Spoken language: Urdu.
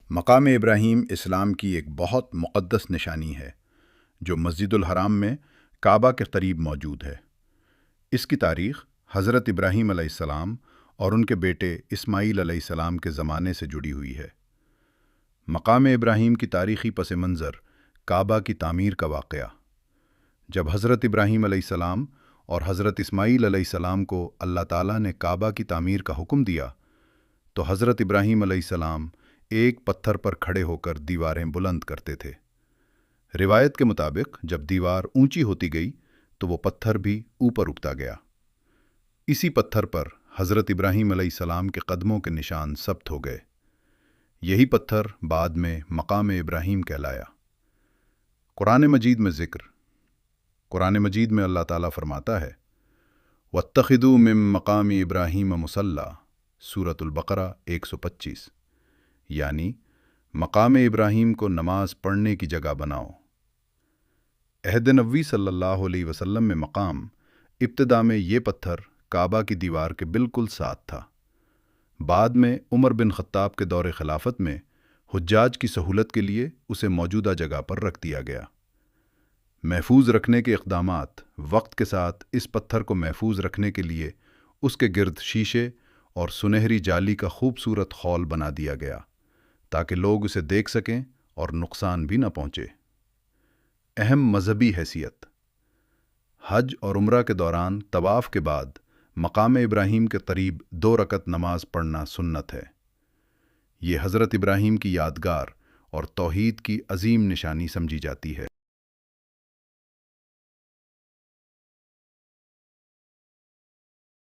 مقام ابراہیم اسلام کی ایک بہت مقدس نشانی ہے جو مسجد الحرام میں کعبہ کے قریب موجود ہے۔ اس کی تاریخ حضرت ابراہیم علیہ السلام اور ان کے بیٹے اسماعیل علیہ السلام کے زمانے سے جڑی ہوئی ہے۔ مقام ابراہیم کی تاریخی پس منظر کعبہ کی تعمیر کا واقعہ۔ جب حضرت ابراہیم علیہ السلام اور حضرت اسماعیل علیہ السلام کو اللہ تعالیٰ نے کعبہ کی تعمیر کا حکم دیا تو حضرت ابراہیم علیہ السلام ایک پتھر پر کھڑے ہو کر دیواریں بلند کرتے تھے۔ روایت کے مطابق جب دیوار اونچی ہوتی گئی تو وہ پتھر بھی اوپر اٹھتا گیا۔ اسی پتھر پر حضرت ابراہیم علیہ السلام کے قدموں کے نشان ثبت ہو گئے۔ یہی پتھر بعد میں مقام ابراہیم کہلایا۔ قرآن مجید میں ذکر۔ قرآن مجید میں اللہ تعالیٰ فرماتا ہے وَاتَّخِذُوا مِن مَّقَامِ إِبْرَاهِيمَ مُصَلًّى سورۃ البقرہ 125، یعنی مقام ابراہیم کو نماز پڑھنے کی جگہ بناؤ۔ عہد نبوی صلی اللہ علیہ وسلم میں مقام ابتدا میں یہ پتھر کعبہ کی دیوار کے بالکل ساتھ تھا۔ بعد میں عمر بن خطاب کے دور خلافت میں حجاج کی سہولت کے لیے اسے موجودہ جگہ پر رکھ دیا گیا۔ محفوظ رکھنے کے اقدامات۔ وقت کے ساتھ اس پتھر کو محفوظ رکھنے کے لیے اس کے گرد شیشے اور سنہری جالی کا خوبصورت خول بنا دیا گیا تاکہ لوگ اسے دیکھ سکیں اور نقصان بھی نہ پہنچے۔ اہم مذہبی حیثیت۔ حج اور عمرہ کے دوران طواف کے بعد مقام ابراہیم کے قریب 2 رکعت نماز پڑھنا سنت ہے۔ یہ حضرت ابراہیم کی یادگار اور توحید کی عظیم نشانی سمجھی جاتی ہے۔